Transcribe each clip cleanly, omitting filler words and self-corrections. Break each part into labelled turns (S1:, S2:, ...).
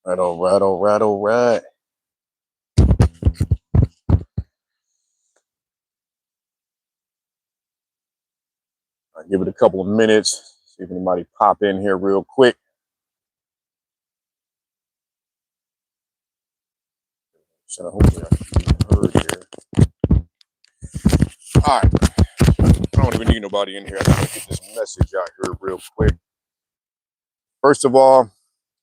S1: Right, all right, all right, all right. I'll give it a couple of minutes, see if anybody pop in here real quick. So hopefully I can be heard here. All right. I don't even need nobody in here. I just want to get this message out here real quick. First of all,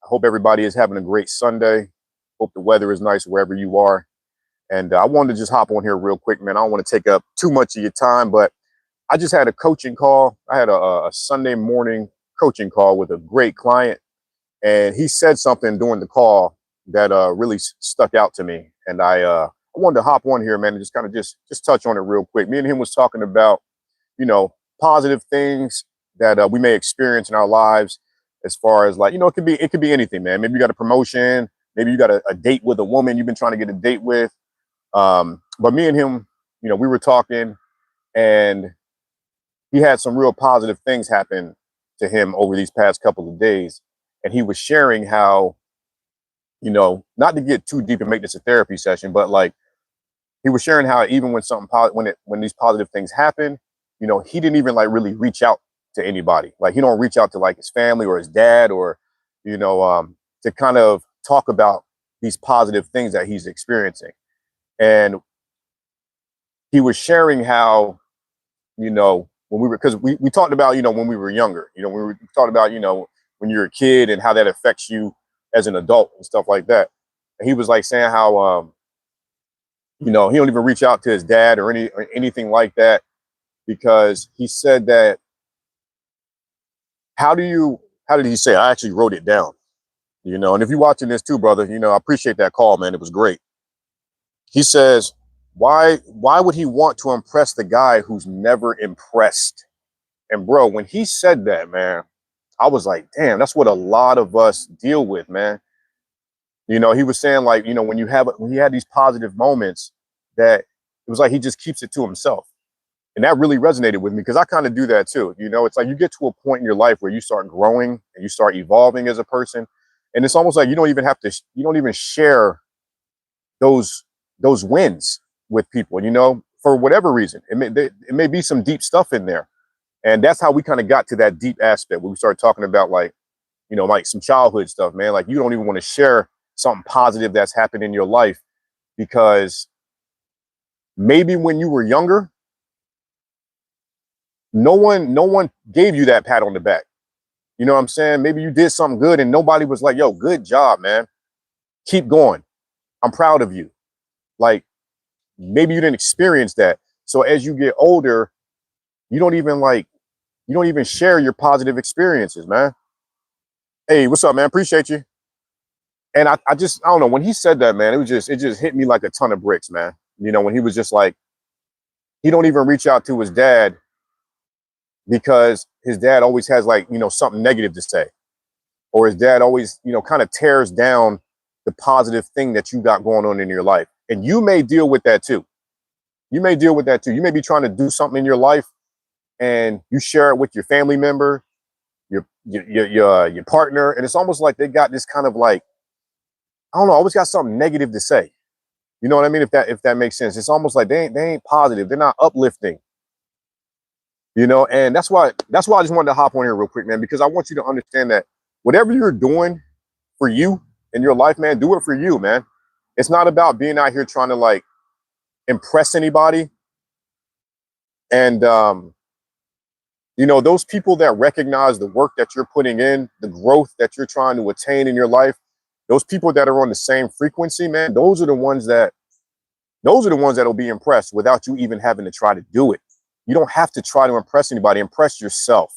S1: I hope everybody is having a great Sunday. Hope the weather is nice wherever you are. And I wanted to just hop on here real quick, man. I don't want to take up too much of your time, but I just had a coaching call. I had a Sunday morning coaching call with a great client. And he said something during the call that really stuck out to me. And I wanted to hop on here, man, and just kind of just touch on it real quick. Me and him was talking about, you know, positive things that we may experience in our lives, as far as like, it could be anything, man. Maybe you got a promotion, maybe you got a date with a woman you've been trying to get a date with. But me and him, we were talking, and he had some real positive things happen to him over these past couple of days. And he was sharing how, not to get too deep and make this a therapy session, but like he was sharing how even when when these positive things happen, he didn't even like really reach out to anybody. Like he don't reach out to like his family or his dad or, to kind of talk about these positive things that he's experiencing. And he was sharing how, when we talked about, when we were younger, we talked about, when you're a kid and how that affects you as an adult and stuff like that. And he was like saying how, he don't even reach out to his dad or anything like that, because he said that, how did he say? I actually wrote it down, and if you're watching this too, brother, I appreciate that call, man. It was great. He says, why would he want to impress the guy who's never impressed? And bro, when he said that, man, I was like, damn, that's what a lot of us deal with, man. He was saying like, when he had these positive moments, that it was like he just keeps it to himself. And that really resonated with me because I kind of do that too. It's like you get to a point in your life where you start growing and you start evolving as a person. And it's almost like you don't even share those wins with people, for whatever reason. It may be some deep stuff in there. And that's how we kind of got to that deep aspect where we started talking about like, like some childhood stuff, man. Like you don't even want to share something positive that's happened in your life, because maybe when you were younger, no one gave you that pat on the back. You know what I'm saying? Maybe you did something good and nobody was like, yo, good job, man. Keep going. I'm proud of you. Like maybe you didn't experience that. So as you get older, you don't even share your positive experiences, man. Hey, what's up, man? Appreciate you. And I don't know, when he said that, man, it just hit me like a ton of bricks, man. When he was just like, he don't even reach out to his dad because his dad always has like, something negative to say, or his dad always, kind of tears down the positive thing that you got going on in your life. And you may deal with that too. You may deal with that too. You may be trying to do something in your life and you share it with your family member, your partner, and it's almost like they got this kind of like, I don't know, always got something negative to say. You know what I mean? If that makes sense. It's almost like they ain't positive. They're not uplifting. And that's why I just wanted to hop on here real quick, man, because I want you to understand that whatever you're doing for you in your life, man, do it for you, man. It's not about being out here trying to like impress anybody. And those people that recognize the work that you're putting in, the growth that you're trying to attain in your life, those people that are on the same frequency, man, those are the ones that'll be impressed without you even having to try to do it. You don't have to try to impress anybody. Impress yourself.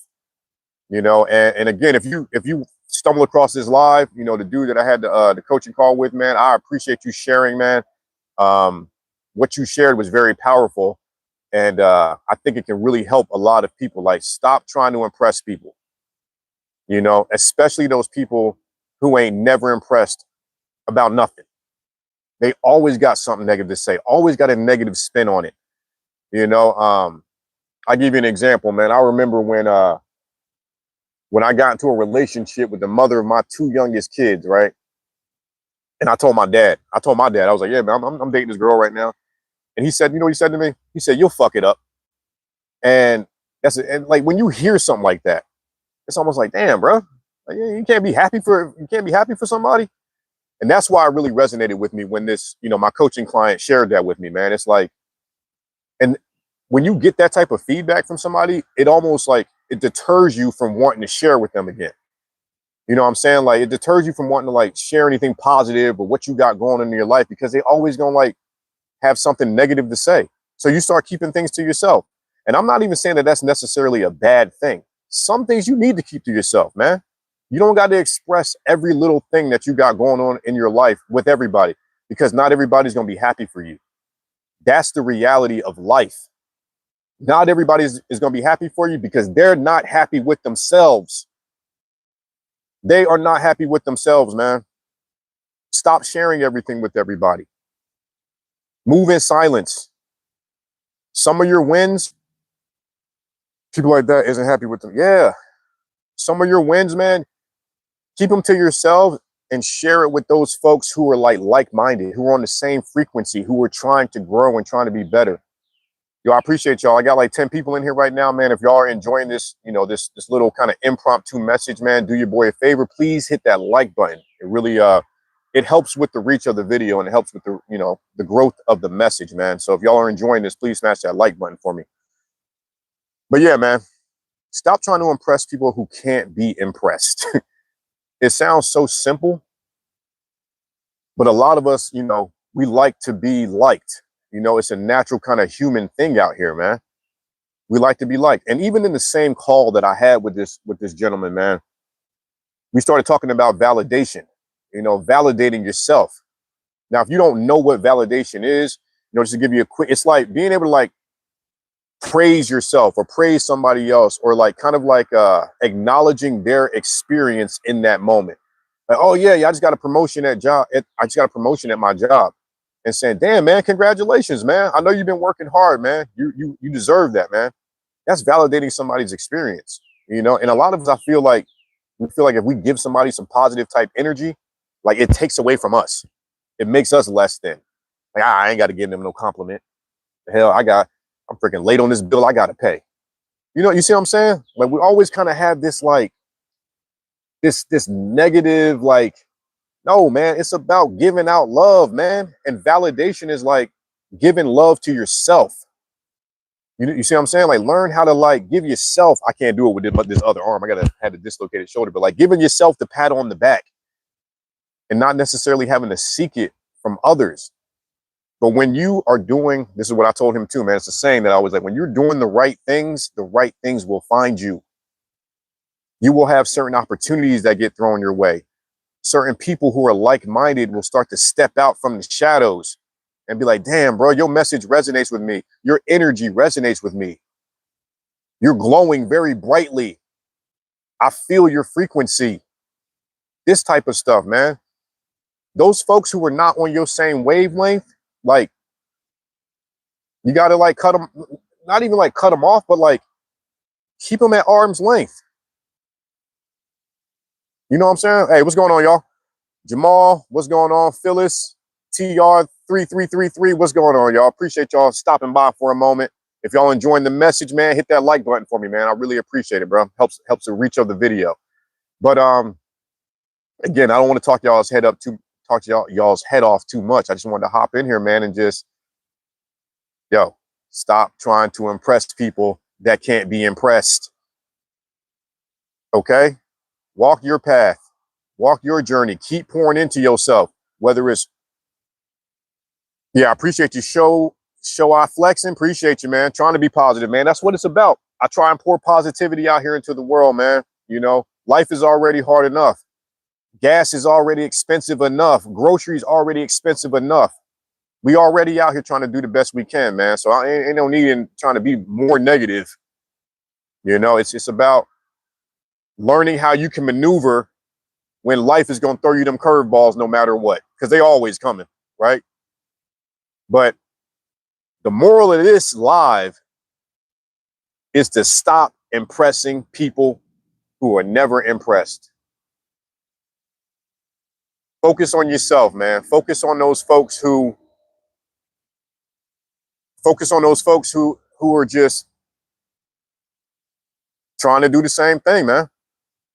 S1: And again, if you stumble across this live, the dude that I had the coaching call with, man, I appreciate you sharing, man. What you shared was very powerful, and I think it can really help a lot of people. Like, stop trying to impress people. Especially those people who ain't never impressed about nothing. They always got something negative to say, always got a negative spin on it. I'll give you an example, man. I remember when I got into a relationship with the mother of my two youngest kids, right? And I told my dad, I was like, yeah, man, I'm dating this girl right now. And he said, you know what he said to me? He said, you'll fuck it up. And that's it. And like when you hear something like that, it's almost like, damn, bro, like, you can't be happy for somebody. And that's why it really resonated with me when this, my coaching client shared that with me, man. It's like, and when you get that type of feedback from somebody, it almost like it deters you from wanting to share with them again. You know what I'm saying? Like it deters you from wanting to like share anything positive or what you got going on in your life because they always gonna like have something negative to say. So you start keeping things to yourself. And I'm not even saying that that's necessarily a bad thing. Some things you need to keep to yourself, man. You don't got to express every little thing that you got going on in your life with everybody because not everybody's going to be happy for you. That's the reality of life. Not everybody is going to be happy for you because they're not happy with themselves. They are not happy with themselves, man. Stop sharing everything with everybody. Move in silence. Some of your wins, people like that isn't happy with them. Yeah. Some of your wins, man, keep them to yourself and share it with those folks who are like-minded, who are on the same frequency, who are trying to grow and trying to be better. Yo, I appreciate y'all. I got like 10 people in here right now, man. If y'all are enjoying this, this little kind of impromptu message, man, do your boy a favor. Please hit that like button. It really it helps with the reach of the video and it helps with the, the growth of the message, man. So if y'all are enjoying this, please smash that like button for me. But yeah, man, stop trying to impress people who can't be impressed. It sounds so simple, but a lot of us, we like to be liked. It's a natural kind of human thing out here, man. We like to be liked. And even in the same call that I had with this gentleman, man, we started talking about validation, validating yourself. Now, if you don't know what validation is, just to give you a quick, it's like being able to like praise yourself or praise somebody else or like kind of like acknowledging their experience in that moment. Like, oh yeah, I just got a promotion at job. I just got a promotion at my job, and saying, "Damn, man, congratulations, man. I know you've been working hard, man. You deserve that, man." That's validating somebody's experience, And a lot of us, I feel like we feel like if we give somebody some positive type energy, like it takes away from us. It makes us less than. Like I ain't got to give them no compliment. The hell, I'm freaking late on this bill. I got to pay. You see what I'm saying? Like we always kind of have this like this negative like. No, man, it's about giving out love, man. And validation is like giving love to yourself. You see what I'm saying? Like learn how to like give yourself. I can't do it with this other arm. I had a dislocated shoulder, but like giving yourself the pat on the back and not necessarily having to seek it from others. But when you are doing, this is what I told him too, man. It's a saying that I was like, when you're doing the right things will find you. You will have certain opportunities that get thrown your way. Certain people who are like-minded will start to step out from the shadows and be like, damn, bro, your message resonates with me. Your energy resonates with me. You're glowing very brightly. I feel your frequency. This type of stuff, man. Those folks who are not on your same wavelength, like, you got to like cut them, not even like cut them off, but like keep them at arm's length. You know what I'm saying? Hey, what's going on, y'all? Jamal, what's going on? Phyllis, TR3333, what's going on, y'all? Appreciate y'all stopping by for a moment. If y'all enjoying the message, man, hit that like button for me, man. I really appreciate it, bro. Helps the reach of the video. But again, I don't want to talk y'all's head off too much. I just wanted to hop in here, man, and just stop trying to impress people that can't be impressed. Okay? Walk your path. Walk your journey. Keep pouring into yourself. Whether it's, I appreciate you. Show I flexing. Appreciate you, man. Trying to be positive, man. That's what it's about. I try and pour positivity out here into the world, man. Life is already hard enough. Gas is already expensive enough. Groceries already expensive enough. We already out here trying to do the best we can, man. So I ain't no need in trying to be more negative. It's about learning how you can maneuver when life is going to throw you them curveballs no matter what, because they always coming, right? But the moral of this live is to stop impressing people who are never impressed. Focus on yourself, man. Focus on those folks who are just trying to do the same thing, man.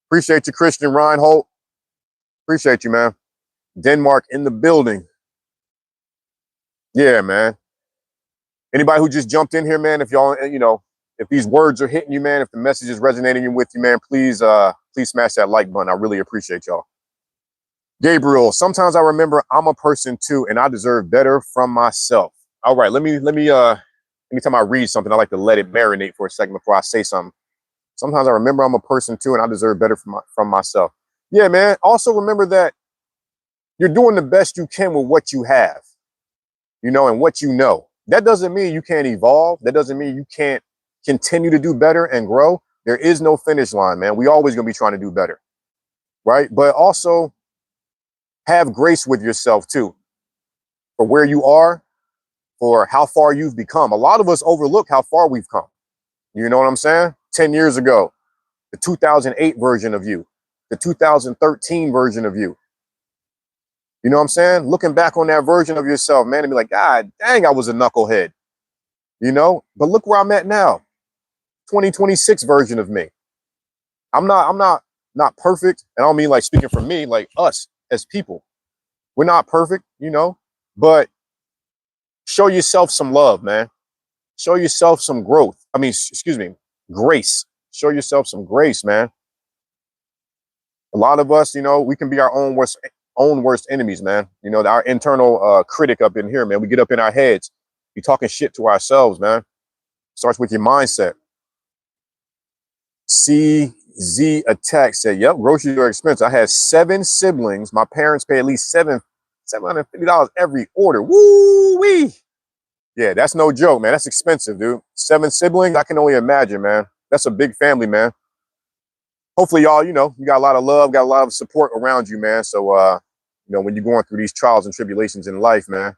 S1: Appreciate you, Christian Reinhold. Appreciate you, man. Denmark in the building. Yeah, man. Anybody who just jumped in here, man, if y'all, if these words are hitting you, man, if the message is resonating with you, man, please smash that like button. I really appreciate y'all. Gabriel, sometimes I remember I'm a person too, and I deserve better from myself. All right, anytime I read something, I like to let it marinate for a second before I say something. Sometimes I remember I'm a person too, and I deserve better from myself. Yeah, man. Also remember that you're doing the best you can with what you have, and what you know. That doesn't mean you can't evolve. That doesn't mean you can't continue to do better and grow. There is no finish line, man. We always gonna be trying to do better, right? But also have grace with yourself too, for where you are, for how far you've become. A lot of us overlook how far we've come. You know what I'm saying? 10 years ago, the 2008 version of you, the 2013 version of you. You know what I'm saying? Looking back on that version of yourself, man, and be like, God dang, I was a knucklehead. But look where I'm at now. 2026 version of me. I'm not perfect. And I don't mean like speaking for me, like us as people. We're not perfect, but show yourself some love, man. Show yourself some growth. Grace. Show yourself some grace, man. A lot of us, we can be our own worst enemies, man. Our internal critic up in here, man. We get up in our heads. Be talking shit to ourselves, man. Starts with your mindset. CZ Attack said, yep, groceries are expensive. I had 7 siblings. My parents pay at least $750 every order. Woo-wee. Yeah, that's no joke, man. That's expensive, dude. 7 siblings, I can only imagine, man. That's a big family, man. Hopefully, y'all, you got a lot of love, got a lot of support around you, man. So, when you're going through these trials and tribulations in life, man,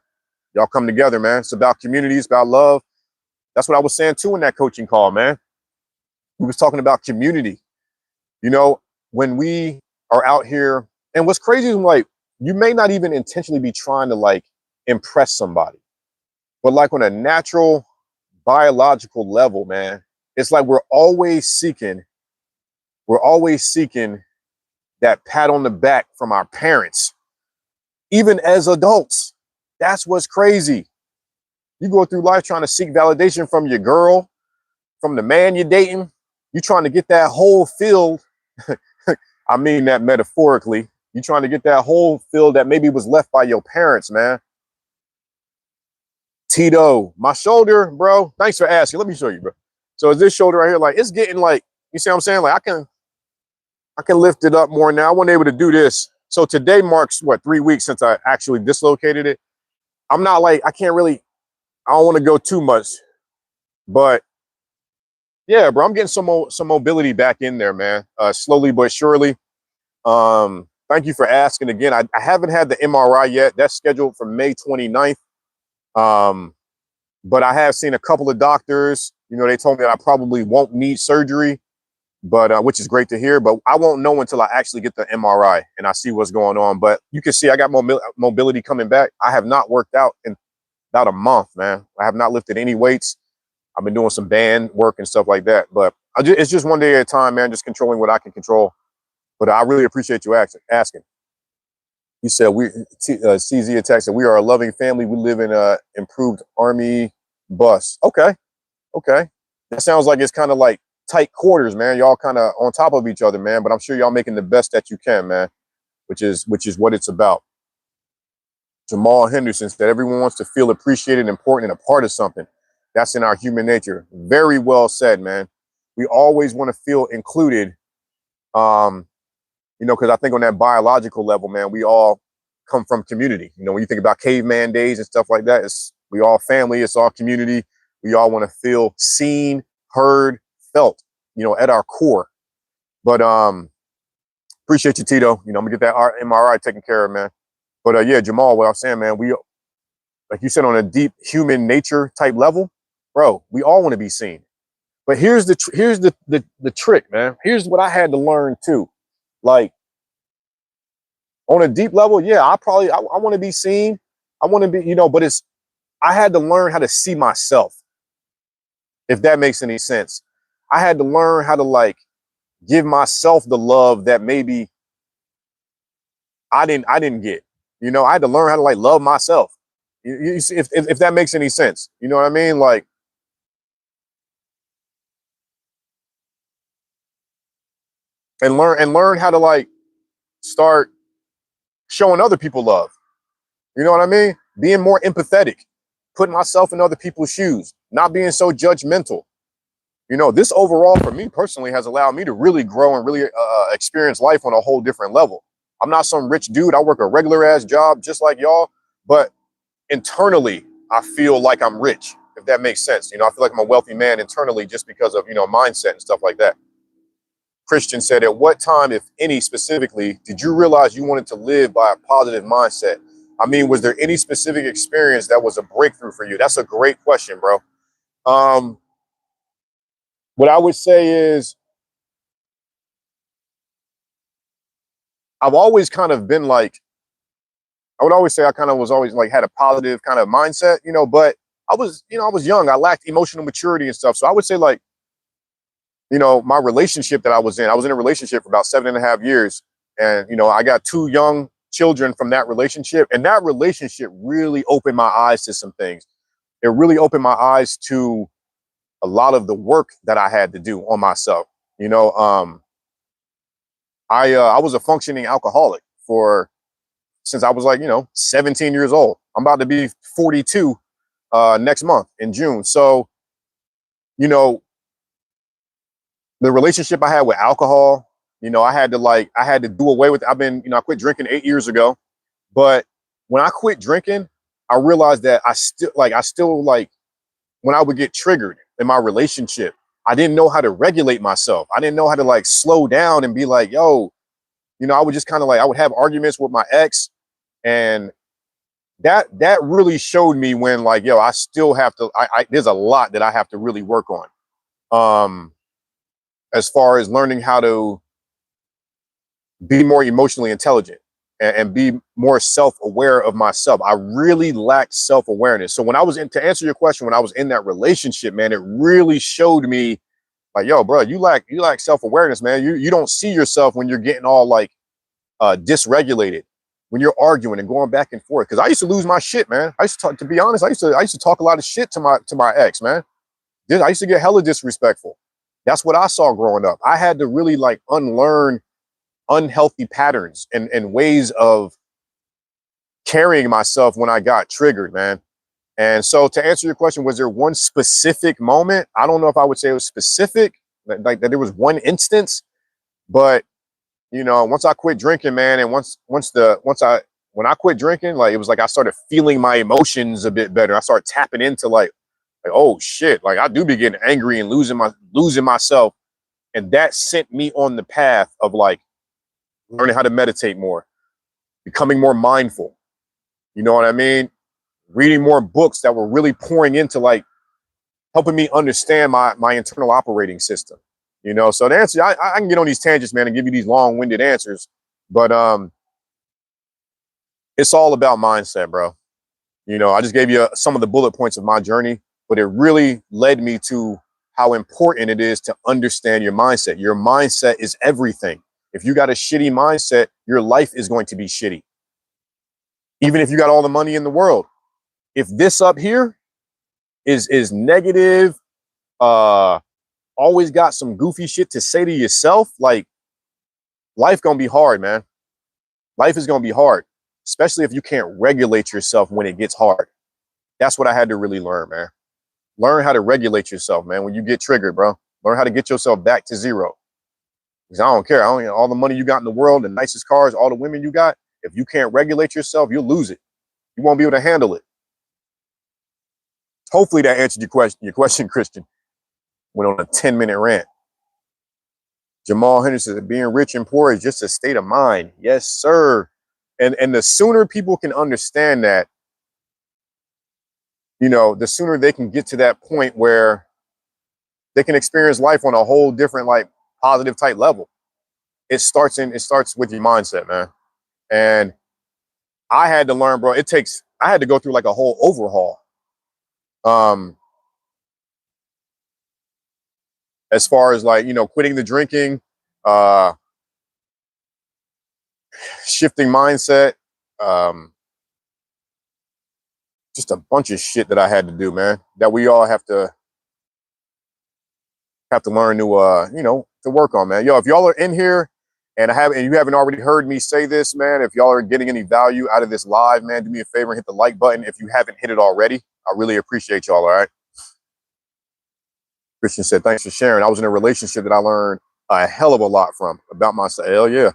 S1: y'all come together, man. It's about community, it's about love. That's what I was saying, too, in that coaching call, man. We was talking about community. When we are out here, and what's crazy is, like, you may not even intentionally be trying to, like, impress somebody. But, like, on a natural, biological level, man, it's like we're always seeking that pat on the back from our parents, even as adults. That's what's crazy. You go through life trying to seek validation from your girl, from the man you're dating. You're trying to get that whole field. I mean that metaphorically. You're trying to get that whole field that maybe was left by your parents, man. Tito, my shoulder, bro. Thanks for asking. Let me show you, bro. So is this shoulder right here, like, it's getting like, you see what I'm saying? Like, I can lift it up more now. I wasn't able to do this. So today marks, 3 weeks since I actually dislocated it. I'm not like, I don't want to go too much, but yeah, bro, I'm getting some mobility back in there, man. Slowly but surely. Thank you for asking again. I haven't had the MRI yet. That's scheduled for May 29th. But I have seen a couple of doctors. They told me that I probably won't need surgery, but which is great to hear. But I won't know until I actually get the MRI and I see what's going on. But you can see I got mobility coming back. I have not worked out in about a month, man. I have not lifted any weights. I've been doing some band work and stuff like that. But it's just one day at a time, man, just controlling what I can control. But I really appreciate you asking. You said CZ Attack said, we are a loving family. We live in a improved Army bus. Okay. That sounds like it's kind of like tight quarters, man. Y'all kind of on top of each other, man. But I'm sure y'all making the best that you can, man, which is what it's about. Jamal Henderson said, everyone wants to feel appreciated, important, and a part of something. That's in our human nature. Very well said, man. We always want to feel included. Because I think on that biological level, man, we all come from community. When you think about caveman days and stuff like that, we all family, it's all community. We all want to feel seen, heard, felt, at our core. But appreciate you, Tito. I'm gonna get that MRI taken care of, man. But yeah, Jamal, what I'm saying, man, we, like you said, on a deep human nature type level, bro, we all want to be seen. But here's the trick, man. Here's what I had to learn too. Like, On a deep level, yeah, I want to be seen. I want to be, but I had to learn how to see myself, if that makes any sense. I had to learn how to like give myself the love that maybe I didn't get. I had to learn how to like love myself. If that makes any sense, you know what I mean? Like, and learn how to like start showing other people love. You know what I mean? Being more empathetic, putting myself in other people's shoes, not being so judgmental. This overall for me personally has allowed me to really grow and really experience life on a whole different level. I'm not some rich dude. I work a regular ass job just like y'all, but internally, I feel like I'm rich, if that makes sense. I feel like I'm a wealthy man internally just because of, mindset and stuff like that. Christian said, at what time, if any, specifically, did you realize you wanted to live by a positive mindset? I mean, was there any specific experience that was a breakthrough for you? That's a great question, bro. Um, what I would say is I've always kind of been like, I would always say I kind of was always like had a positive kind of mindset, but I was young. I lacked emotional maturity and stuff. So I would say like, my relationship that I was in a relationship for about 7.5 years. And, I got two young children from that relationship. And that relationship really opened my eyes to some things. It really opened my eyes to a lot of the work that I had to do on myself. You know, I was a functioning alcoholic for since I was like, 17 years old. I'm about to be 42 next month in June. So, you know, the relationship I had with alcohol, I had to do away with. I quit drinking 8 years ago, but when I quit drinking, I realized that I still when I would get triggered in my relationship, I didn't know how to regulate myself. I didn't know how to like slow down and be like, yo, I would just kind of like I would have arguments with my ex, and that really showed me when like, yo, I still have to. There's a lot that I have to really work on. As far as learning how to be more emotionally intelligent and be more self-aware of myself. I really lacked self-awareness. So when I was in, to answer your question, when I was in that relationship, man, it really showed me like, yo, bro, you lack self-awareness, man. You don't see yourself when you're getting all like dysregulated, when you're arguing and going back and forth. Cause I used to lose my shit, man. I used to talk, to be honest, I used to talk a lot of shit to my ex, man. I used to get hella disrespectful. That's what I saw growing up. I had to really like unlearn unhealthy patterns and ways of carrying myself when I got triggered, man. And so to answer your question, was there one specific moment? I don't know if I would say it was specific, like that there was one instance, but once I quit drinking, man, and when I quit drinking, like it was like I started feeling my emotions a bit better. I started tapping into like oh shit, like I do be getting angry and losing myself. And that sent me on the path of like learning how to meditate more, becoming more mindful. You know what I mean? Reading more books that were really pouring into like helping me understand my internal operating system. So the answer, I can get on these tangents, man, and give you these long-winded answers, but it's all about mindset, bro. I just gave you some of the bullet points of my journey, but it really led me to how important it is to understand your mindset. Your mindset is everything. If you got a shitty mindset, your life is going to be shitty. Even if you got all the money in the world, if this up here is negative, uh, always got some goofy shit to say to yourself, like life gonna be hard, man. Life is gonna be hard, especially if you can't regulate yourself when it gets hard. That's what I had to really learn, man. Learn how to regulate yourself, man. When you get triggered, bro, learn how to get yourself back to zero. Because I don't care. All the money you got in the world, the nicest cars, all the women you got. If you can't regulate yourself, you'll lose it. You won't be able to handle it. Hopefully that answered your question, Christian. Went on a 10-minute rant. Jamal Henderson said, being rich and poor is just a state of mind. Yes, sir. And the sooner people can understand that, the sooner they can get to that point where they can experience life on a whole different, like positive type level. It starts with your mindset, man. And I had to learn, bro. I had to go through like a whole overhaul. As far as like, quitting the drinking, uh, shifting mindset, um, just a bunch of shit that I had to do, man, that we all have to learn to to work on, man. Yo, if y'all are in here and you haven't already heard me say this, man, if y'all are getting any value out of this live, man, do me a favor and hit the like button if you haven't hit it already. I really appreciate y'all. All right. Christian said, thanks for sharing. I was in a relationship that I learned a hell of a lot from about myself. Hell yeah.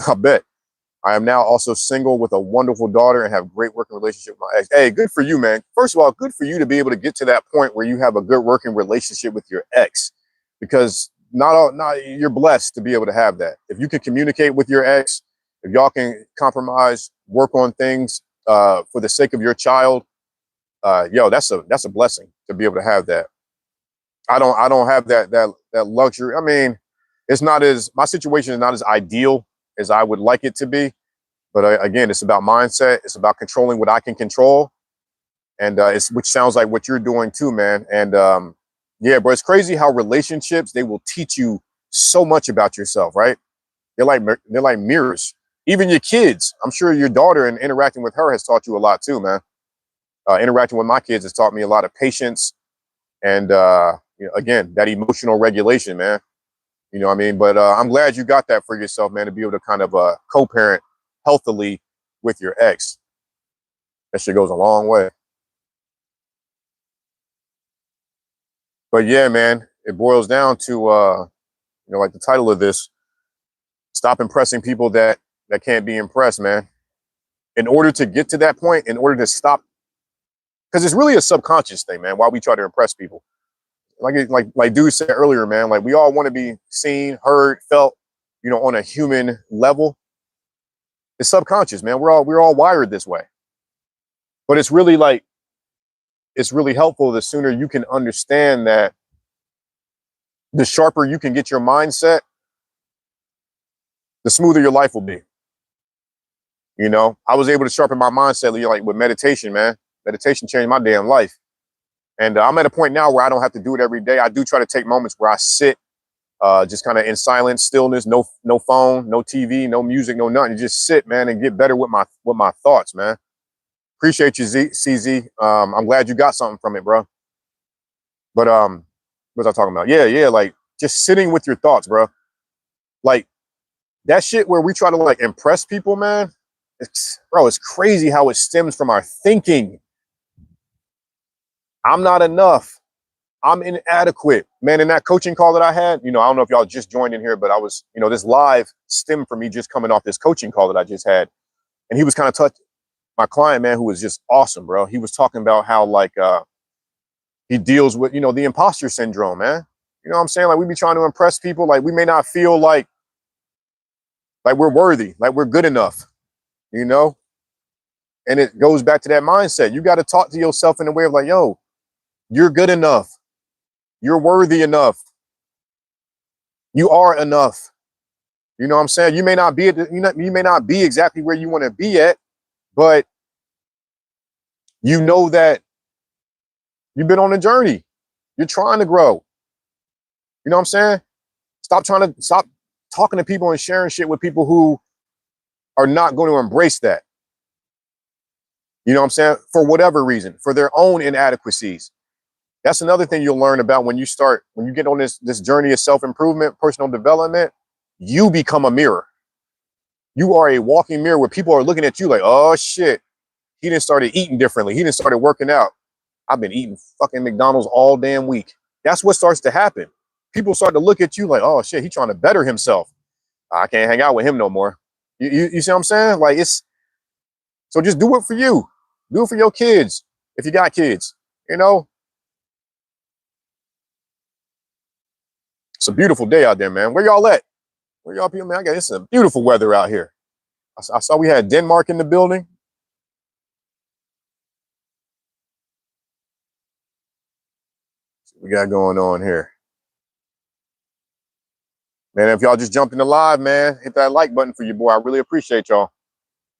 S1: I bet. I am now also single with a wonderful daughter and have great working relationship with my ex. Hey, good for you, man. First of all, good for you to be able to get to that point where you have a good working relationship with your ex, because not you're blessed to be able to have that. If you can communicate with your ex, if y'all can compromise, work on things for the sake of your child, that's a blessing to be able to have that. I don't have that luxury. I mean, my situation is not as ideal as I would like it to be. But again, it's about mindset. It's about controlling what I can control, and which sounds like what you're doing too, man. And yeah, bro, it's crazy how relationships, they will teach you so much about yourself, right? They're like mirrors. Even your kids. I'm sure your daughter and interacting with her has taught you a lot too, man. Interacting with my kids has taught me a lot of patience and again, that emotional regulation, man. You know what I mean? But I'm glad you got that for yourself, man, to be able to kind of co-parent healthily with your ex. That shit goes a long way. But yeah, man, it boils down to like the title of this: stop impressing people that can't be impressed, man. In order to get to that point, in order to stop, because it's really a subconscious thing, man. Why we try to impress people, like dude said earlier, man. Like we all want to be seen, heard, felt, on a human level. It's subconscious, man. We're all wired this way. But it's really helpful the sooner you can understand that, the sharper you can get your mindset, the smoother your life will be. I was able to sharpen my mindset like with meditation, man. Meditation changed my damn life. And I'm at a point now where I don't have to do it every day. I do try to take moments where I sit just kind of in silence, stillness, no phone, no TV, no music, no nothing. Just sit, man, and get better with my thoughts, man. Appreciate you, CZ. I'm glad you got something from it, bro. But what was I talking about? Yeah, like just sitting with your thoughts, bro. Like that shit where we try to like impress people, man. It's crazy how it stems from our thinking. I'm not enough. I'm inadequate, man. In that coaching call that I had, I don't know if y'all just joined in here, but I was, this live stemmed from me just coming off this coaching call that I just had, and he was kind of touched my client, man, who was just awesome, bro. He was talking about how like he deals with, the imposter syndrome, man. You know what I'm saying? Like we be trying to impress people, like we may not feel like we're worthy, like we're good enough, you know? And it goes back to that mindset. You got to talk to yourself in a way of like, yo, you're good enough. You're worthy enough. You are enough. You know what I'm saying? You may not be you may not be exactly where you want to be at, but you know that you've been on a journey. You're trying to grow. You know what I'm saying? Stop talking to people and sharing shit with people who are not going to embrace that. You know what I'm saying? For whatever reason, for their own inadequacies. That's another thing you'll learn about when you get on this journey of self-improvement, personal development. You become a mirror. You are a walking mirror where people are looking at you like, oh shit, he didn't started eating differently. He didn't started working out. I've been eating fucking McDonald's all damn week. That's what starts to happen. People start to look at you like, oh shit, he's trying to better himself. I can't hang out with him no more. You see what I'm saying? Like so just do it for you. Do it for your kids. If you got kids, it's a beautiful day out there, man. Where y'all at? Where y'all people, man? It's a beautiful weather out here. I saw we had Denmark in the building. What we got going on here? Man, if y'all just jumped in the live, man, hit that like button for your boy. I really appreciate y'all.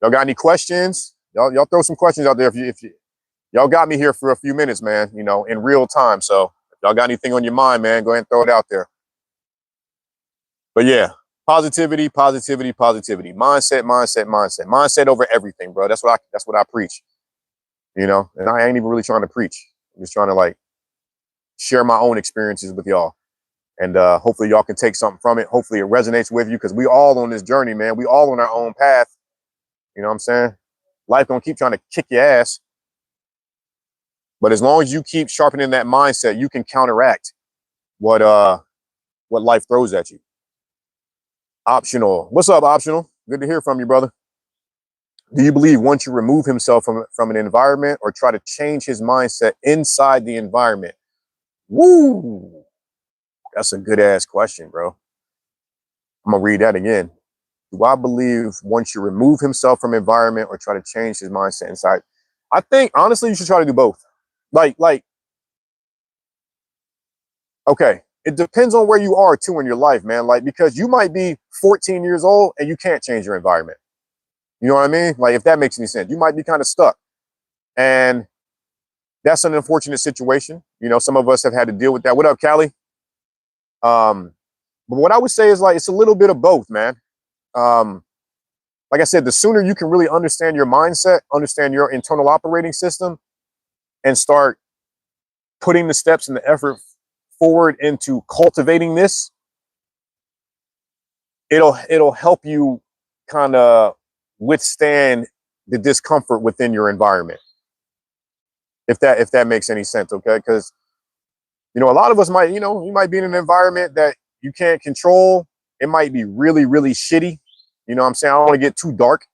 S1: Y'all got any questions? Y'all throw some questions out there if you y'all got me here for a few minutes, man, you know, in real time. So if y'all got anything on your mind, man, go ahead and throw it out there. But yeah, positivity, positivity, positivity. Mindset, mindset, mindset. Mindset over everything, bro. That's what I preach. You know, and I ain't even really trying to preach. I'm just trying to like share my own experiences with y'all. And hopefully y'all can take something from it. Hopefully it resonates with you because we all on this journey, man. We all on our own path. You know what I'm saying? Life gonna keep trying to kick your ass. But as long as you keep sharpening that mindset, you can counteract what life throws at you. Optional. What's up, Optional? Good to hear from you, brother. Do you believe one should remove himself from an environment or try to change his mindset inside the environment? Woo! That's a good ass question, bro. I'm gonna read that again. Do I believe one should remove himself from environment or try to change his mindset inside? I think honestly you should try to do both. Like, okay, it depends on where you are too in your life, man. Like, because you might be 14 years old and you can't change your environment. You know what I mean? Like, if that makes any sense, you might be kind of stuck. And that's an unfortunate situation. You know, some of us have had to deal with that. What up, Callie? But what I would say is like, it's a little bit of both, man. Like I said, the sooner you can really understand your mindset, understand your internal operating system, and start putting the steps and the effort forward into cultivating this, it'll help you kind of withstand the discomfort within your environment. If that makes any sense, okay? Because you know, a lot of us might, you know, you might be in an environment that you can't control. It might be really, really shitty. You know what I'm saying? I don't want to get too dark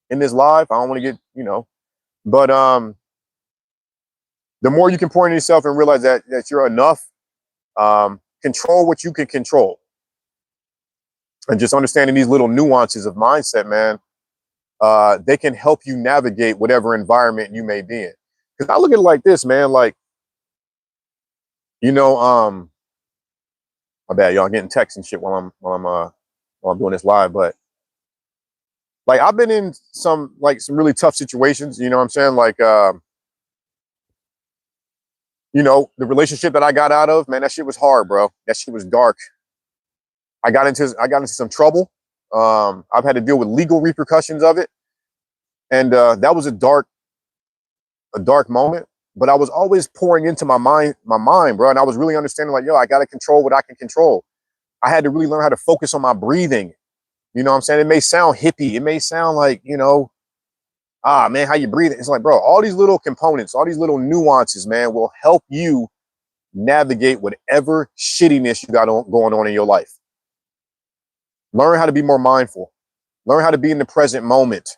S1: in this live. I don't want to get, you know, but the more you can pour into yourself and realize that you're enough, control what you can control. And just understanding these little nuances of mindset, man, they can help you navigate whatever environment you may be in. Because I look at it like this, man, like, you know, my bad, y'all getting texts and shit while I'm doing this live, but like I've been in some really tough situations, you know what I'm saying? Like you know, the relationship that I got out of, man, that shit was hard, bro. That shit was dark. I got into some trouble. I've had to deal with legal repercussions of it. And that was a dark moment. But I was always pouring into my mind, bro. And I was really understanding, like, yo, I gotta control what I can control. I had to really learn how to focus on my breathing. You know what I'm saying? It may sound hippie. It may sound like, you know, man, how you breathe. It's like, bro, all these little components, all these little nuances, man, will help you navigate whatever shittiness you got going on in your life. Learn how to be more mindful. Learn how to be in the present moment.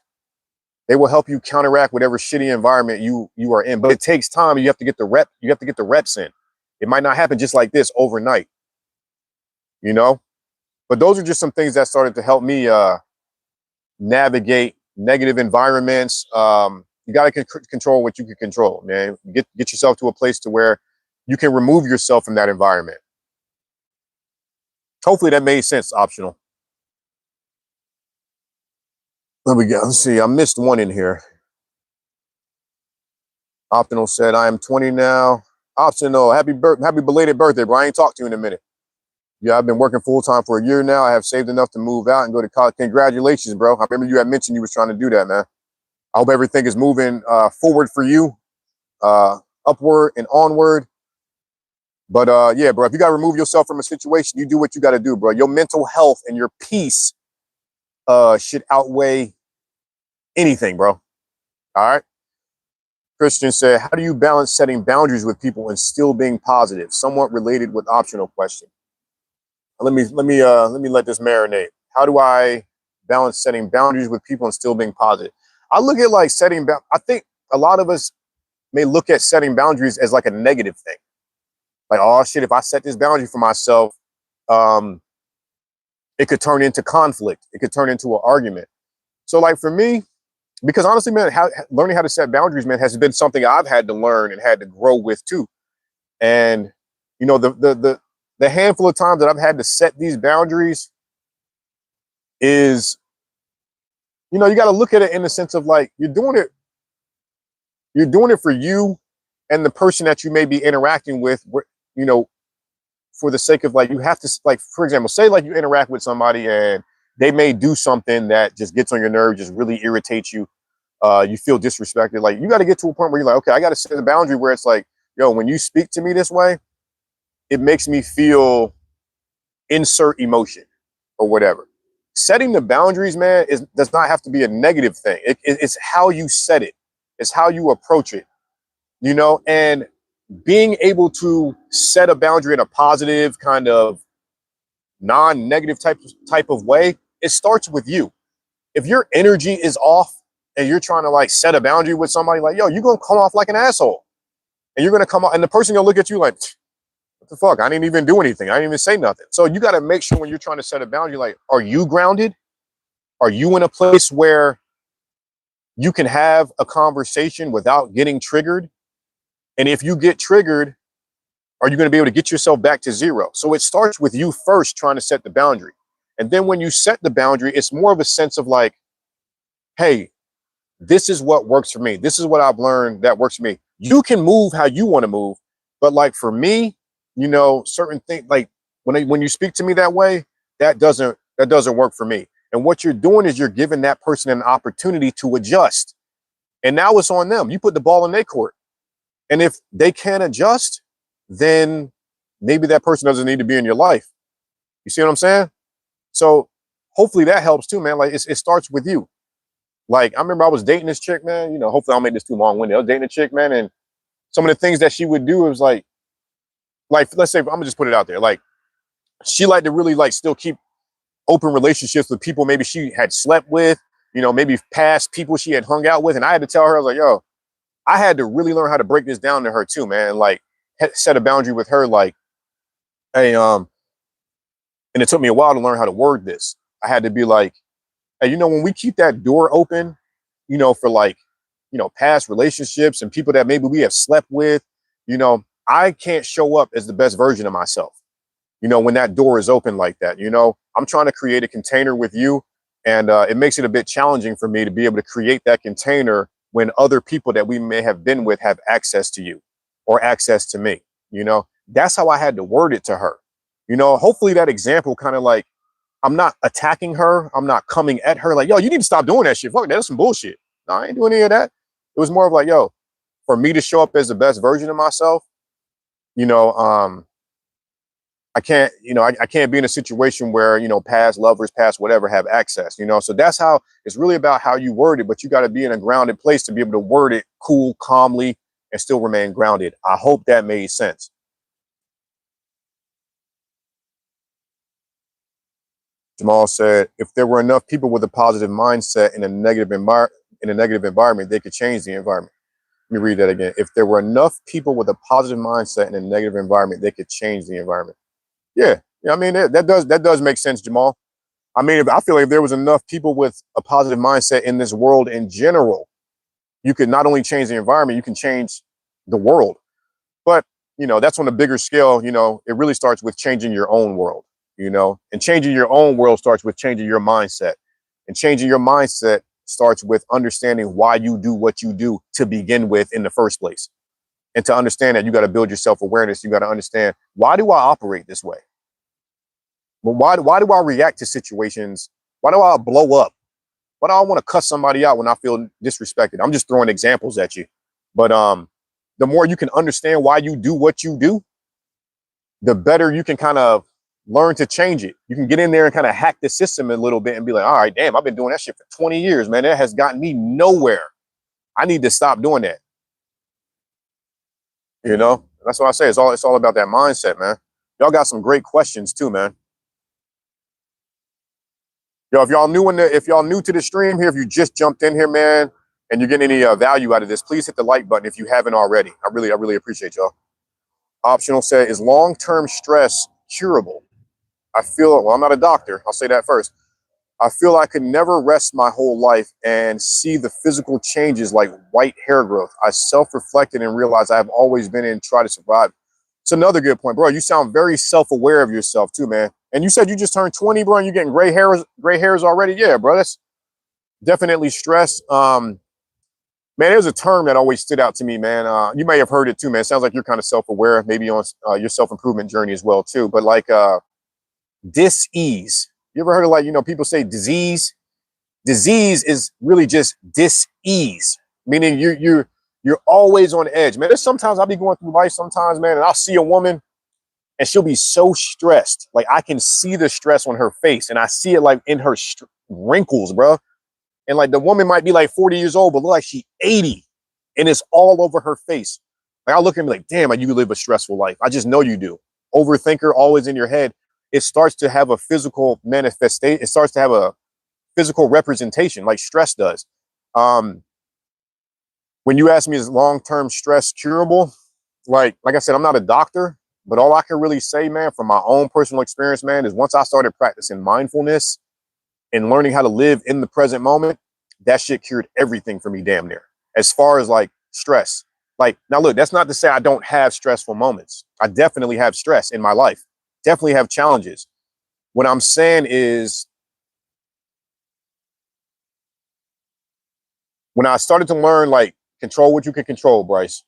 S1: They will help you counteract whatever shitty environment you are in. But it takes time. You have to get the reps in. It might not happen just like this overnight, you know? But those are just some things that started to help me navigate negative environments. You got to control what you can control, man. Get yourself to a place to where you can remove yourself from that environment. Hopefully that made sense, Optional. Let me go. Let's see. I missed one in here. Optional said, I am 20 now. Optional, happy belated birthday, bro. I ain't talked to you in a minute. Yeah, I've been working full time for a year now. I have saved enough to move out and go to college. Congratulations, bro. I remember you had mentioned you was trying to do that, man. I hope everything is moving forward for you, upward and onward. But yeah, bro, if you got to remove yourself from a situation, you do what you got to do, bro. Your mental health and your peace should outweigh anything, bro. All right. Christian said, how do you balance setting boundaries with people and still being positive? Somewhat related with Optional question. Let me let this marinate. How do I balance setting boundaries with people and still being positive? I look at like I think a lot of us may look at setting boundaries as like a negative thing. Like, oh shit, if I set this boundary for myself, it could turn into conflict. It could turn into an argument. So like for me, because honestly, man, learning how to set boundaries, man, has been something I've had to learn and had to grow with too. And you know, the handful of times that I've had to set these boundaries is you know, you got to look at it in the sense of like, you're doing it for you and the person that you may be interacting with, you know, for the sake of like, you have to, like, for example, say like you interact with somebody and they may do something that just gets on your nerve, just really irritates you. You feel disrespected. Like, you got to get to a point where you're like, okay, I got to set a boundary where it's like, yo, when you speak to me this way, it makes me feel insert emotion or whatever. Setting the boundaries, man, does not have to be a negative thing. It's how you set it. It's how you approach it, you know, and being able to set a boundary in a positive kind of non-negative type of way, it starts with you. If your energy is off and you're trying to like set a boundary with somebody, like, yo, you're gonna come off like an asshole. And you're gonna come off, and the person gonna look at you like, what the fuck? I didn't even do anything. I didn't even say nothing. So you gotta make sure when you're trying to set a boundary, like, are you grounded? Are you in a place where you can have a conversation without getting triggered? And if you get triggered, are you going to be able to get yourself back to zero? So it starts with you first trying to set the boundary. And then when you set the boundary, it's more of a sense of like, hey, this is what works for me. This is what I've learned that works for me. You can move how you want to move. But like for me, you know, certain things, like when you speak to me that way, that doesn't work for me. And what you're doing is you're giving that person an opportunity to adjust. And now it's on them. You put the ball in their court. And if they can't adjust, then maybe that person doesn't need to be in your life. You see what I'm saying? So hopefully that helps too, man. Like it starts with you. Like I remember I was dating this chick, man. You know, hopefully I don't make this too long-winded. I was dating a chick, man, and some of the things that she would do was like let's say I'm gonna just put it out there. Like she liked to really like still keep open relationships with people maybe she had slept with, you know, maybe past people she had hung out with. And I had to tell her, I was like, yo, I had to really learn how to break this down to her too, man. Like set a boundary with her, like, hey, and it took me a while to learn how to word this. I had to be like, hey, you know, when we keep that door open, you know, for like, you know, past relationships and people that maybe we have slept with, you know, I can't show up as the best version of myself. You know, when that door is open like that, you know, I'm trying to create a container with you. And it makes it a bit challenging for me to be able to create that container when other people that we may have been with have access to you or access to me. You know, that's how I had to word it to her. You know, hopefully that example kind of like, I'm not attacking her. I'm not coming at her like, yo, you need to stop doing that shit. Fuck, that's some bullshit. No, I ain't doing any of that. It was more of like, yo, for me to show up as the best version of myself, you know, I can't, you know, I can't be in a situation where, you know, past lovers, past whatever have access, you know? So that's how it's really about how you word it, but you got to be in a grounded place to be able to word it cool, calmly, and still remain grounded. I hope that made sense. Jamal said, if there were enough people with a positive mindset in a negative environment, they could change the environment. Let me read that again. If there were enough people with a positive mindset in a negative environment, they could change the environment. Yeah, I mean that does make sense, Jamal. I mean, I feel like if there was enough people with a positive mindset in this world in general, you could not only change the environment, you can change the world. But you know, that's on a bigger scale. You know, it really starts with changing your own world. You know, and changing your own world starts with changing your mindset, and changing your mindset starts with understanding why you do what you do to begin with in the first place. And to understand that, you got to build your self-awareness. You got to understand, why do I operate this way? Well, why do I react to situations? Why do I blow up? Why do I want to cuss somebody out when I feel disrespected? I'm just throwing examples at you. But the more you can understand why you do what you do, the better you can kind of learn to change it. You can get in there and kind of hack the system a little bit and be like, all right, damn, I've been doing that shit for 20 years, man. That has gotten me nowhere. I need to stop doing that. You know, that's what I say. It's all about that mindset, man. Y'all got some great questions too, man. Yo, if y'all new to the stream here, if you just jumped in here, man, and you're getting any value out of this, please hit the like button if you haven't already. I really appreciate y'all. Optional said, is long-term stress curable? Well, I'm not a doctor. I'll say that first. I feel I could never rest my whole life and see the physical changes like white hair growth. I self-reflected and realized I've always been in try to survive. It's another good point, bro. You sound very self-aware of yourself too, man. And you said you just turned 20, bro, and you're getting gray hairs already. Yeah, bro. Definitely stress. Man, there's a term that always stood out to me, man. You may have heard it too, man. It sounds like you're kind of self-aware, maybe on your self-improvement journey as well too. But like dis-ease. You ever heard of, like, people say disease? Disease is really just dis-ease, meaning you're always on edge, man. There's sometimes I'll be going through life sometimes, man, and I'll see a woman and she'll be so stressed. Like, I can see the stress on her face, and I see it like in her wrinkles, bro. And like, the woman might be like 40 years old, but look like she's 80, and it's all over her face. Like, I look at me like, damn, you live a stressful life. I just know you do. Overthinker, always in your head. It starts to have a physical manifestation. It starts to have a physical representation, like stress does. When you ask me, is long-term stress curable? Like I said, I'm not a doctor, but all I can really say, man, from my own personal experience, man, is once I started practicing mindfulness and learning how to live in the present moment, that shit cured everything for me, damn near. As far as like stress. Like, now look, that's not to say I don't have stressful moments. I definitely have stress in my life. Definitely have challenges. What I'm saying is, when I started to learn, like, control what you can control, Bryce,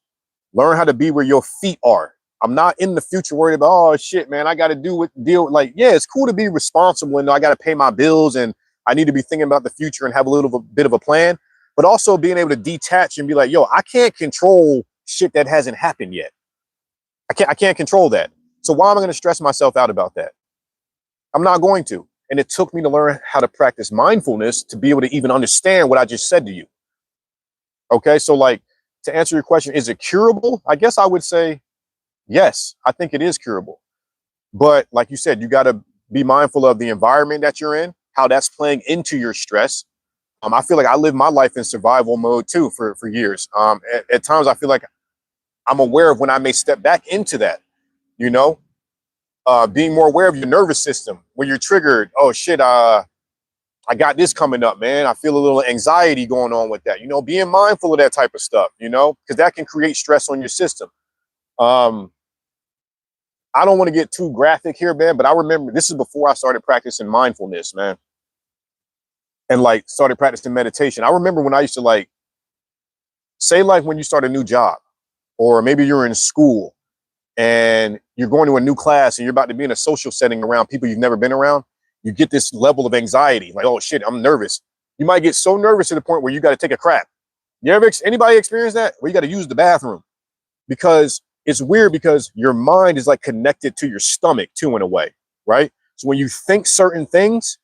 S1: learn how to be where your feet are. I'm not in the future worried about, oh shit, man, I got to deal with, like, yeah, it's cool to be responsible and I got to pay my bills and I need to be thinking about the future and have a bit of a plan, but also being able to detach and be like, yo, I can't control shit that hasn't happened yet. I can't control that. So why am I going to stress myself out about that? I'm not going to. And it took me to learn how to practice mindfulness to be able to even understand what I just said to you. Okay, so like, to answer your question, is it curable? I guess I would say yes, I think it is curable. But like you said, you got to be mindful of the environment that you're in, how that's playing into your stress. I feel like I live my life in survival mode too for years. At times I feel like I'm aware of when I may step back into that, you know, being more aware of your nervous system when you're triggered. Oh shit, I got this coming up, man. I feel a little anxiety going on with that, being mindful of that type of stuff, because that can create stress on your system. I don't want to get too graphic here, man, but I remember this is before I started practicing mindfulness, man, and like started practicing meditation. I remember when I used to, like, say, like, when you start a new job, or maybe you're in school and you're going to a new class and you're about to be in a social setting around people you've never been around, you get this level of anxiety, like, oh shit, I'm nervous. You might get so nervous to the point where you got to take a crap. Anybody experience that? Where you got to use the bathroom? Because it's weird, because your mind is like connected to your stomach too, in a way, right? So when you think certain things,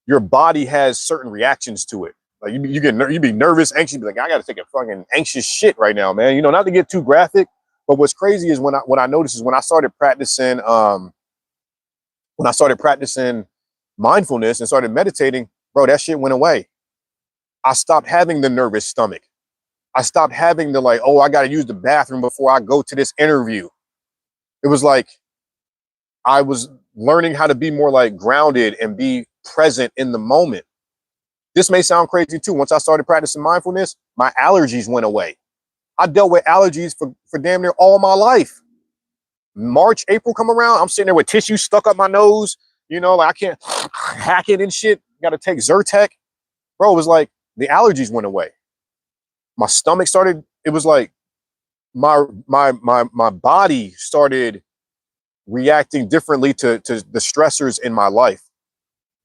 S1: your body has certain reactions to it. Like, you be nervous, anxious, be like, I got to take a fucking anxious shit right now, man. Not to get too graphic, but what's crazy is what I noticed is when I started practicing mindfulness and started meditating, bro, that shit went away. I stopped having the nervous stomach. I stopped having the, like, oh, I got to use the bathroom before I go to this interview. It was like I was learning how to be more like grounded and be present in the moment. This may sound crazy too. Once I started practicing mindfulness, my allergies went away. I dealt with allergies for damn near all my life. March, April come around, I'm sitting there with tissue stuck up my nose, like I can't hack it and shit. Got to take Zyrtec. Bro, it was like the allergies went away. My stomach started, it was like my body started reacting differently to the stressors in my life.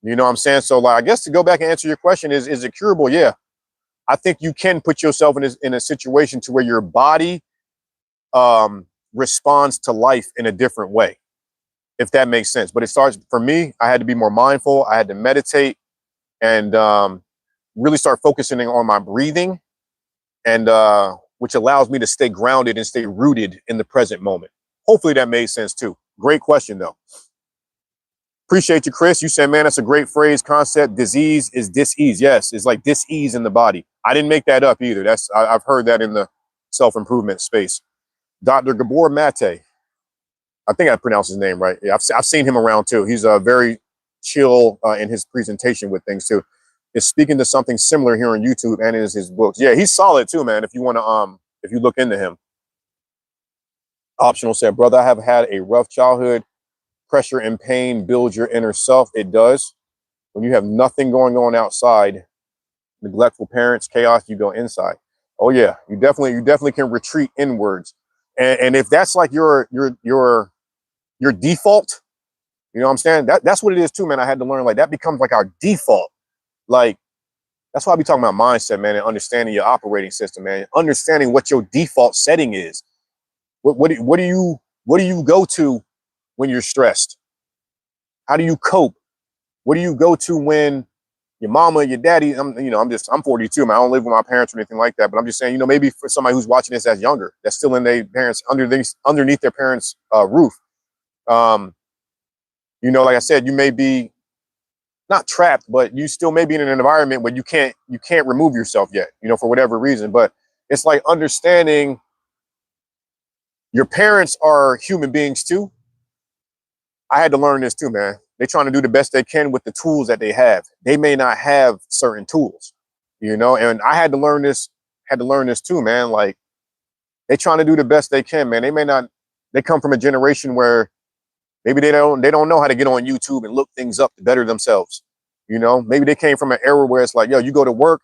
S1: You know what I'm saying? So, like, I guess to go back and answer your question, is it curable? Yeah. I think you can put yourself in a situation to where your body responds to life in a different way, if that makes sense. But it starts, for me, I had to be more mindful. I had to meditate and really start focusing on my breathing, and which allows me to stay grounded and stay rooted in the present moment. Hopefully that made sense too. Great question though. Appreciate you, Chris. You said, man, that's a great phrase, concept. Disease is dis-ease. Yes, it's like dis-ease in the body. I didn't make that up either. I've heard that in the self-improvement space. Dr. Gabor Mate. I think I pronounced his name right. Yeah, I've seen him around too. He's very chill in his presentation with things too. Is speaking to something similar here on YouTube and in his books. Yeah, he's solid too, man. If you want to, if you look into him. Optional said, brother, I have had a rough childhood. Pressure and pain build your inner self. It does. When you have nothing going on outside, neglectful parents, chaos, you go inside. Oh yeah, you definitely can retreat inwards. And if that's like your default, you know what I'm saying? That's what it is too, man. I had to learn like that becomes like our default. Like that's why I be talking about mindset, man, and understanding your operating system, man. Understanding what your default setting is. What do you go to when you're stressed? How do you cope? What do you go to when your mama, your daddy? I'm 42, man. I don't live with my parents or anything like that. But I'm just saying, maybe for somebody who's watching this that's younger, that's still in their parents underneath their parents' roof. Um, like I said, you may be not trapped, but you still may be in an environment where you can't remove yourself yet, for whatever reason. But it's like understanding your parents are human beings too. I had to learn this too, man. They're trying to do the best they can with the tools that they have. They may not have certain tools, and I had to learn this too, man. Like they're trying to do the best they can, man. They come from a generation where maybe they don't know how to get on YouTube and look things up to better themselves. Maybe they came from an era where it's like, yo, you go to work,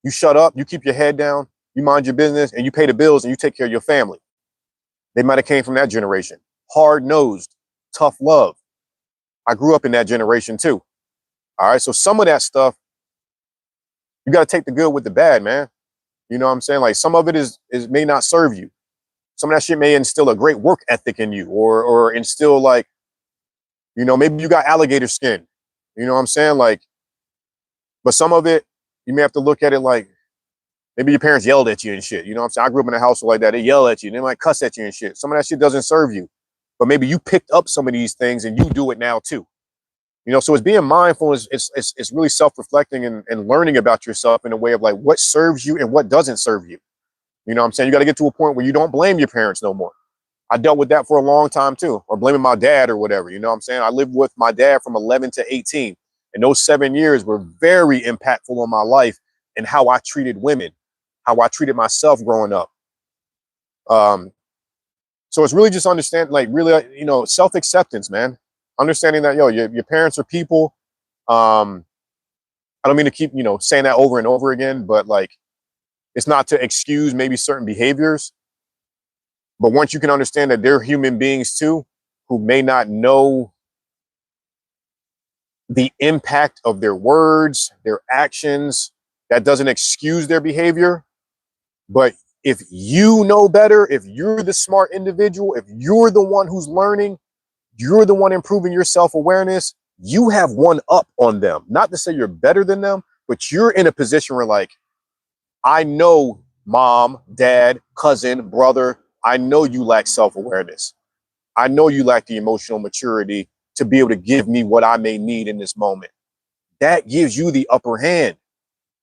S1: you shut up, you keep your head down, you mind your business, and you pay the bills and you take care of your family. They might have came from that generation. Hard-nosed, tough love. I grew up in that generation too. All right. So some of that stuff, you got to take the good with the bad, man. You know what I'm saying? Like some of it is may not serve you. Some of that shit may instill a great work ethic in you or instill like, maybe you got alligator skin. You know what I'm saying? Like, but some of it, you may have to look at it like maybe your parents yelled at you and shit. You know what I'm saying? I grew up in a household like that. They yell at you. They might cuss at you and shit. Some of that shit doesn't serve you. But maybe you picked up some of these things and you do it now too. So it's being mindful, it's really self-reflecting and learning about yourself in a way of like what serves you and what doesn't serve you. You know what I'm saying? You got to get to a point where you don't blame your parents no more. I dealt with that for a long time too, or blaming my dad or whatever. You know what I'm saying? I lived with my dad from 11 to 18. And those 7 years were very impactful on my life and how I treated women, how I treated myself growing up. So it's really just understand, like really, self-acceptance, man. Understanding that, your parents are people. I don't mean to keep, saying that over and over again, but like, it's not to excuse maybe certain behaviors. But once you can understand that they're human beings too, who may not know the impact of their words, their actions, that doesn't excuse their behavior. But if you know better, if you're the smart individual, if you're the one who's learning, you're the one improving your self-awareness, you have one up on them. Not to say you're better than them, but you're in a position where like, I know mom, dad, cousin, brother, I know you lack self-awareness. I know you lack the emotional maturity to be able to give me what I may need in this moment. That gives you the upper hand.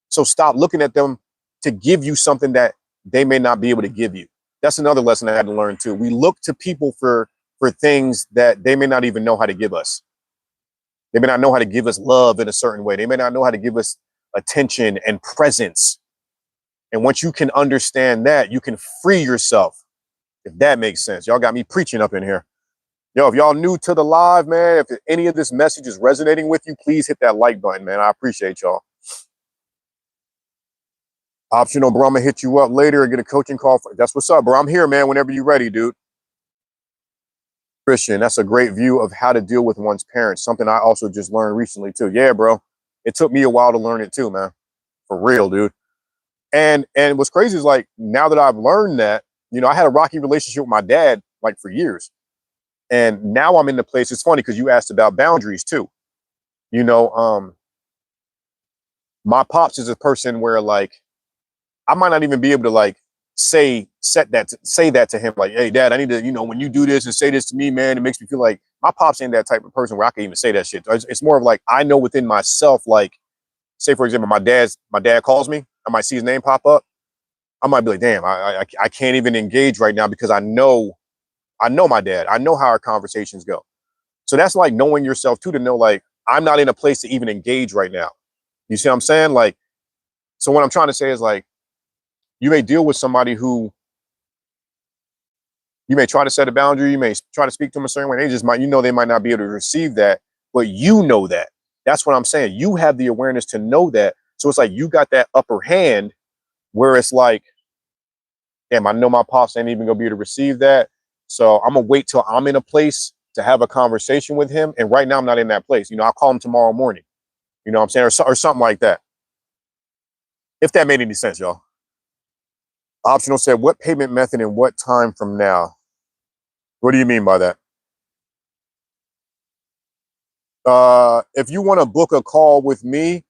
S1: So stop looking at them to give you something that they may not be able to give you. That's another lesson I had to learn too. We look to people for things that they may not even know how to give us. They may not know how to give us love in a certain way. They may not know how to give us attention and presence. And once you can understand that, you can free yourself, if that makes sense. Y'all got me preaching up in here. Yo, if y'all new to the live, man, if any of this message is resonating with you, please hit that like button, man. I appreciate y'all. Optional, bro. I'm gonna hit you up later and get a coaching call. That's what's up, bro. I'm here, man, whenever you're ready, dude. Christian, that's a great view of how to deal with one's parents. Something I also just learned recently too. Yeah, bro. It took me a while to learn it too, man. For real, dude. And what's crazy is like now that I've learned that, I had a rocky relationship with my dad like for years. And now I'm in the place. It's funny because you asked about boundaries too. My pops is a person where like I might not even be able to like say that to him. Like, hey, dad, I need to, when you do this and say this to me, man, it makes me feel like my pops ain't that type of person where I can even say that shit. It's more of like I know within myself, like, say, for example, my dad calls me. I might see his name pop up. I might be like, damn, I can't even engage right now because I know my dad. I know how our conversations go. So that's like knowing yourself too, to know like I'm not in a place to even engage right now. You see what I'm saying? Like, so what I'm trying to say is like, you may deal with somebody who you may try to set a boundary. You may try to speak to them a certain way. They just might, they might not be able to receive that, but you know that. That's what I'm saying. You have the awareness to know that. So it's like you got that upper hand where it's like, damn, I know my pops ain't even gonna be able to receive that. So I'm gonna wait till I'm in a place to have a conversation with him. And right now I'm not in that place. I'll call him tomorrow morning. You know what I'm saying? Or something like that. If that made any sense, y'all. Optional said, what payment method and what time from now? What do you mean by that? If you want to book a call with me,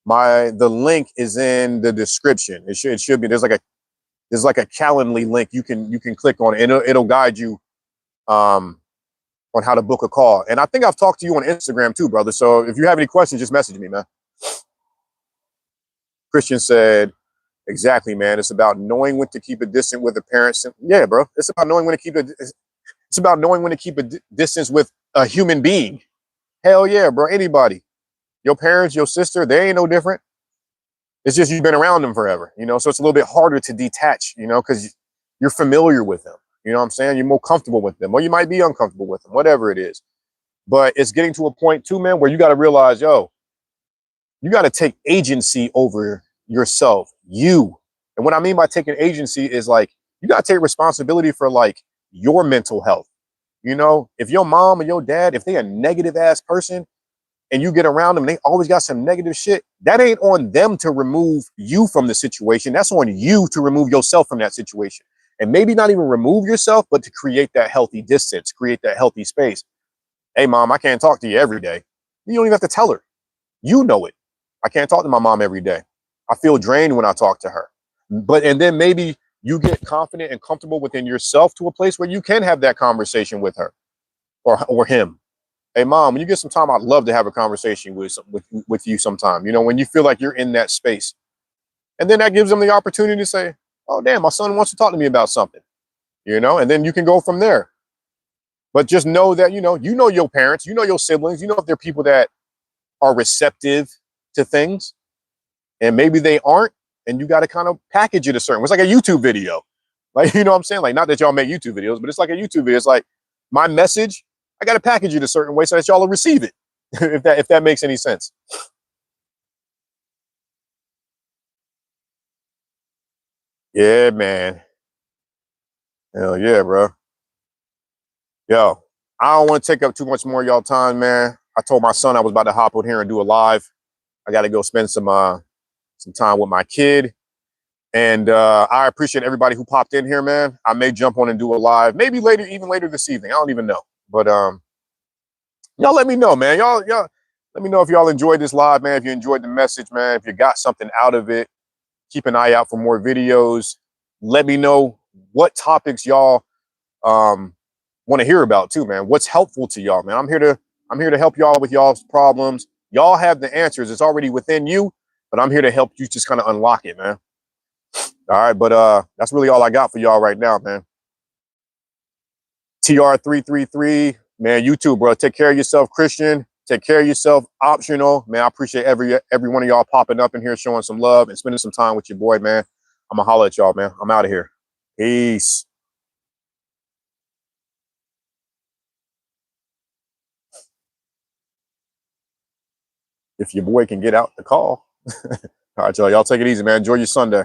S1: the link is in the description. It should be. There's like a Calendly link you can click on. It'll guide you on how to book a call. And I think I've talked to you on Instagram too, brother. So if you have any questions, just message me, man. Christian said, exactly, man. It's about knowing when to keep a distance with the parents. Yeah, bro. It's about knowing when to keep it's about knowing when to keep a distance with a human being. Hell yeah, bro. Anybody. Your parents, your sister, they ain't no different. It's just you've been around them forever, so it's a little bit harder to detach, because you're familiar with them. You know what I'm saying? You're more comfortable with them, or you might be uncomfortable with them, whatever it is. But it's getting to a point too, man, where you got to realize, yo, you got to take agency over yourself. And what I mean by taking agency is like, you got to take responsibility for like your mental health. If your mom or your dad, if they a negative ass person, and you get around them, they always got some negative shit. That ain't on them to remove you from the situation. That's on you to remove yourself from that situation. And maybe not even remove yourself, but to create that healthy distance, create that healthy space. Hey, mom, I can't talk to you every day. You don't even have to tell her. You know it. I can't talk to my mom every day. I feel drained when I talk to her. And then maybe you get confident and comfortable within yourself to a place where you can have that conversation with her or him. Hey, mom, when you get some time, I'd love to have a conversation with you sometime, when you feel like you're in that space. And then that gives them the opportunity to say, oh, damn, my son wants to talk to me about something, and then you can go from there. But just know that, your parents, your siblings, if they're people that are receptive to things, and maybe they aren't, and you got to kind of package it a certain way. It's like a YouTube video. Like, you know what I'm saying? Like, not that y'all make YouTube videos, but it's like a YouTube video. It's like my message, I got to package it a certain way so that y'all will receive it. if that makes any sense. Yeah, man. Hell yeah, bro. Yo, I don't want to take up too much more of y'all time, man. I told my son I was about to hop on here and do a live. I got to go spend some time with my kid. And I appreciate everybody who popped in here, man. I may jump on and do a live, maybe even later this evening. I don't even know. But y'all let me know, man. Y'all let me know if y'all enjoyed this live, man. If you enjoyed the message, man. If you got something out of it, keep an eye out for more videos. Let me know what topics y'all want to hear about too, man. What's helpful to y'all, man. I'm here to help y'all with y'all's problems. Y'all have the answers. It's already within you, but I'm here to help you just kind of unlock it, man. All right, but that's really all I got for y'all right now, man. TR333, man. You too, bro. Take care of yourself, Christian. Take care of yourself, Optional, man. I appreciate every one of y'all popping up in here, showing some love and spending some time with your boy, man. I'm gonna holler at y'all, man. I'm out of here. Peace. If your boy can get out the call. All right, y'all. Y'all take it easy, man. Enjoy your Sunday.